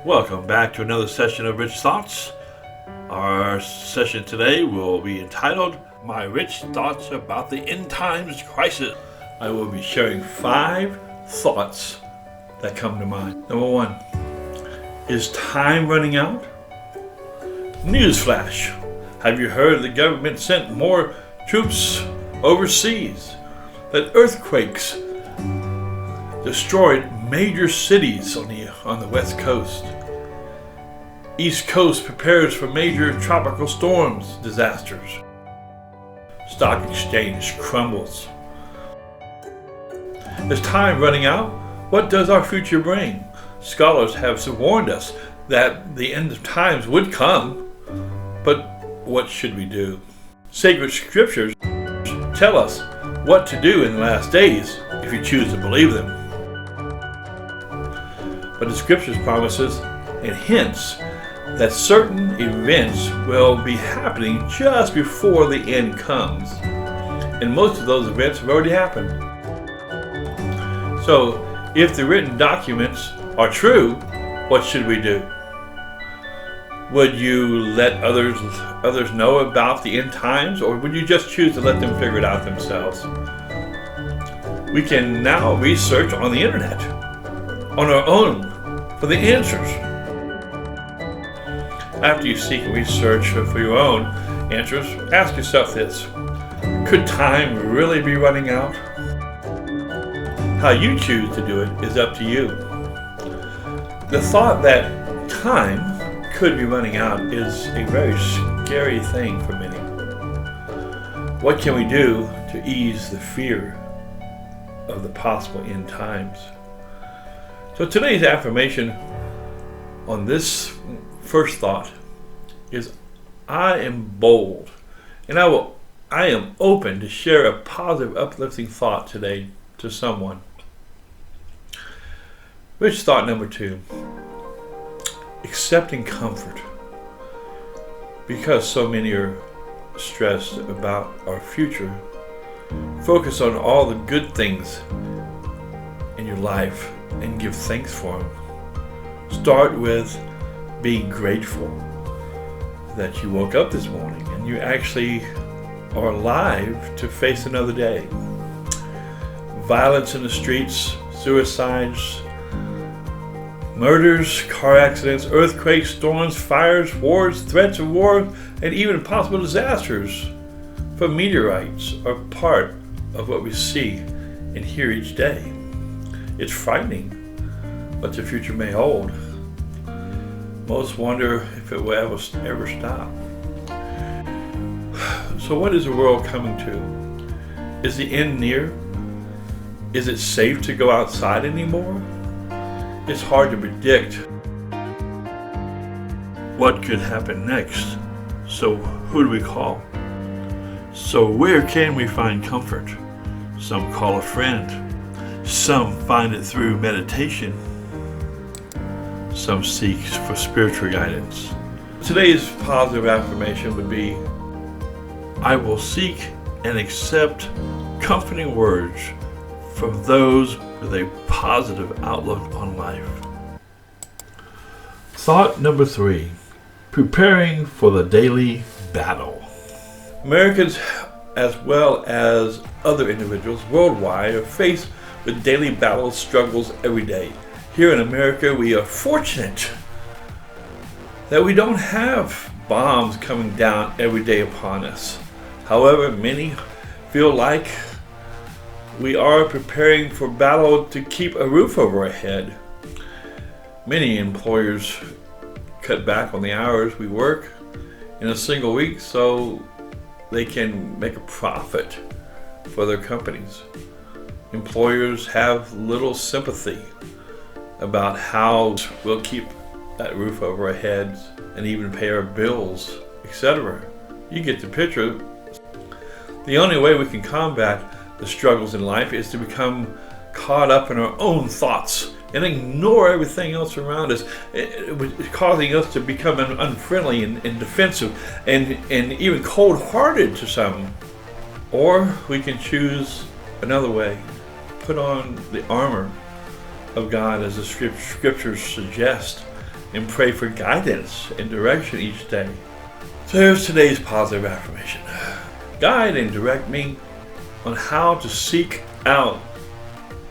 Welcome back to another session of Rich Thoughts. Our session today will be entitled, My Rich Thoughts About the End Times Crisis. I will be sharing 5 thoughts that come to mind. Number 1, is time running out? Newsflash. Have you heard the government sent more troops overseas? That earthquakes destroyed major cities on the West Coast. East Coast prepares for major tropical storms disasters. Stock exchange crumbles. Is time running out? What does our future bring? Scholars have warned us that the end of times would come, but what should we do? Sacred scriptures tell us what to do in the last days if you choose to believe them. But the scriptures promises and hints that certain events will be happening just before the end comes. And most of those events have already happened. So, if the written documents are true, what should we do? Would you let others know about the end times, or would you just choose to let them figure it out themselves? We can now research on the internet, on our own, for the answers. After you seek research for your own answers, ask yourself this: could time really be running out? How you choose to do it is up to you. The thought that time could be running out is a very scary thing for many. What can we do to ease the fear of the possible end times? So today's affirmation on this first thought is, I am bold, and I am open to share a positive, uplifting thought today to someone. Rich thought number 2, accepting comfort. Because so many are stressed about our future, focus on all the good things in your life and give thanks for them. Start with being grateful that you woke up this morning and you actually are alive to face another day. Violence in the streets, suicides, murders, car accidents, earthquakes, storms, fires, wars, threats of war, and even possible disasters from meteorites are part of what we see and hear each day. It's frightening what the future may hold. Most wonder if it will ever stop. So what is the world coming to? Is the end near? Is it safe to go outside anymore? It's hard to predict what could happen next. So who do we call? So where can we find comfort? Some call a friend. Some find it through meditation. Some seek for spiritual guidance. Today's positive affirmation would be, I will seek and accept comforting words from those with a positive outlook on life. Thought number 3, preparing for the daily battle. Americans, as well as other individuals worldwide, are faced with daily battle struggles every day. Here in America, we are fortunate that we don't have bombs coming down every day upon us. However, many feel like we are preparing for battle to keep a roof over our head. Many employers cut back on the hours we work in a single week so they can make a profit for their companies. Employers have little sympathy about how we'll keep that roof over our heads and even pay our bills, etc. You get the picture. The only way we can combat the struggles in life is to become caught up in our own thoughts and ignore everything else around us, causing us to become unfriendly and defensive and even cold-hearted to some. Or we can choose another way, put on the armor of God as the scriptures suggest, and pray for guidance and direction each day. So here's today's positive affirmation. Guide and direct me on how to seek out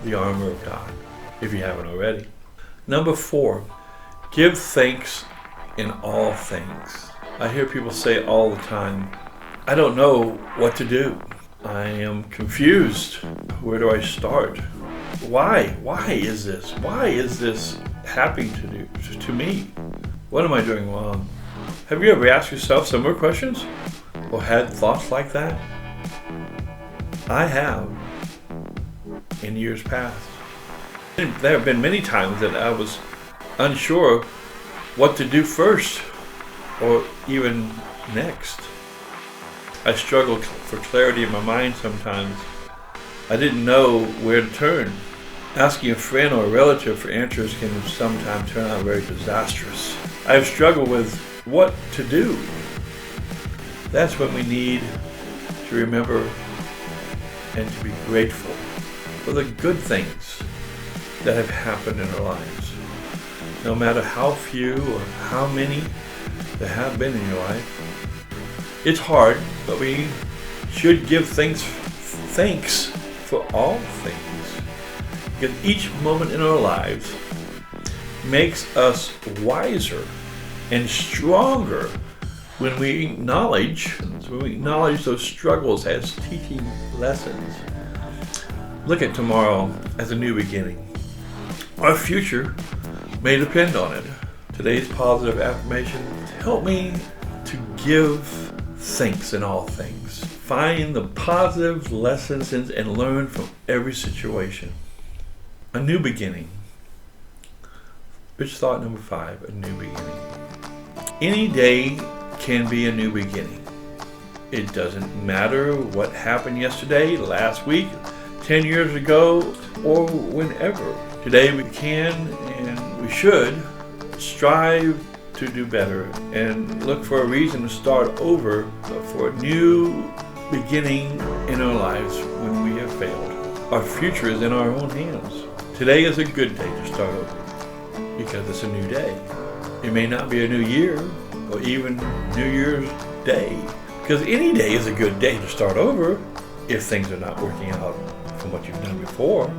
the armor of God, if you haven't already. Number 4, give thanks in all things. I hear people say all the time, I don't know what to do. I am confused. Where do I start? Why? Why is this? Why is this happening to me? What am I doing wrong? Have you ever asked yourself similar questions or had thoughts like that? I have in years past. There have been many times that I was unsure what to do first or even next. I struggled for clarity in my mind sometimes. I didn't know where to turn. Asking a friend or a relative for answers can sometimes turn out very disastrous. I have struggled with what to do. That's when we need to remember and to be grateful for the good things that have happened in our lives. No matter how few or how many there have been in your life. It's hard, but we should give thanks for all things. Because each moment in our lives makes us wiser and stronger when we acknowledge those struggles as teaching lessons. Look at tomorrow as a new beginning. Our future may depend on it. Today's positive affirmations help me to give thanks in all things. Find the positive lessons and learn from every situation. A new beginning. Rich thought number 5, a new beginning. Any day can be a new beginning. It doesn't matter what happened yesterday, last week, 10 years ago, or whenever. Today we can and we should strive to do better and look for a reason to start over for a new beginning in our lives when we have failed. Our future is in our own hands. Today is a good day to start over because it's a new day. It may not be a new year or even New Year's Day, because any day is a good day to start over if things are not working out from what you've done before.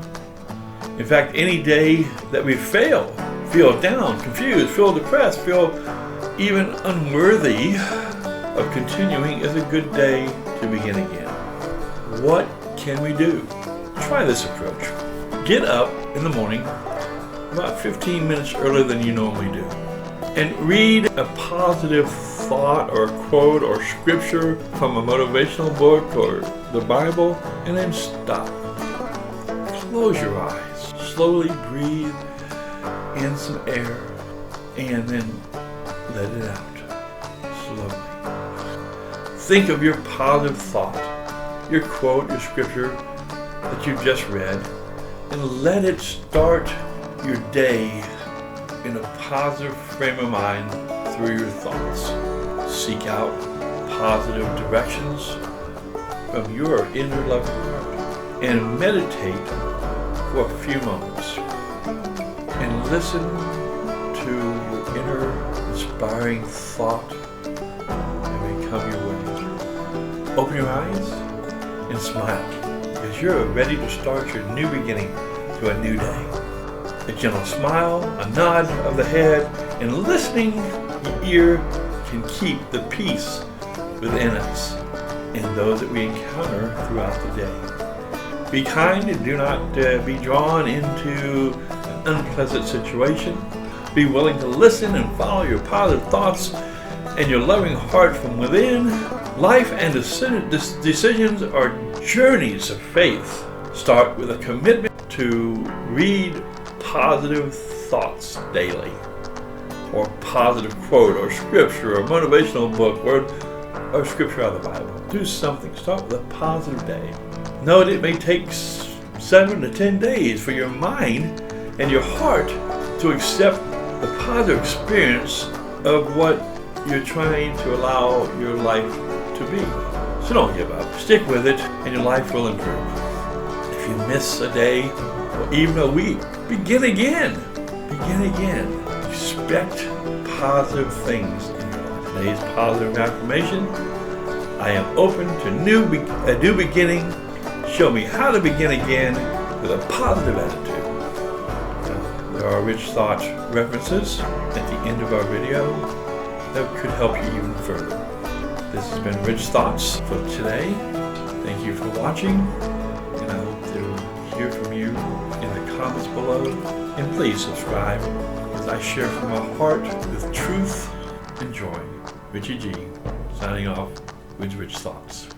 In fact, any day that we fail, feel down, confused, feel depressed, feel even unworthy of continuing is a good day to begin again. What can we do? Try this approach. Get up in the morning about 15 minutes earlier than you normally do and read a positive thought or quote or scripture from a motivational book or the Bible, and then stop. Close your eyes. Slowly breathe in some air and then let it out slowly. Think of your positive thought, your quote, your scripture that you've just read, and let it start your day in a positive frame of mind through your thoughts. Seek out positive directions from your inner loving heart and meditate for a few moments and listen to your inner inspiring thought and become your way. Open your eyes and smile because you're ready to start your new beginning to a new day. A gentle smile, a nod of the head, and listening ear can keep the peace within us and those that we encounter throughout the day. Be kind and do not be drawn into an unpleasant situation. Be willing to listen and follow your positive thoughts and your loving heart from within. Life and decisions are journeys of faith. Start with a commitment to read positive thoughts daily, or positive quote or scripture or motivational book or scripture out of the Bible. Do something. Start with a positive day. Know that it may take 7 to 10 days for your mind and your heart to accept the positive experience of what you're trying to allow your life to be. So don't give up. Stick with it and your life will improve. If you miss a day or even a week, begin again. Begin again. expect positive things in your life. Today's positive affirmation: I am open to a new beginning. Show me how to begin again with a positive attitude. There are rich thought references at the end of our video that could help you even further. This has been Rich Thoughts for today. Thank you for watching, and I hope to hear from you in the comments below. And please subscribe, as I share from my heart with truth and joy. Richie G, signing off with Rich Thoughts.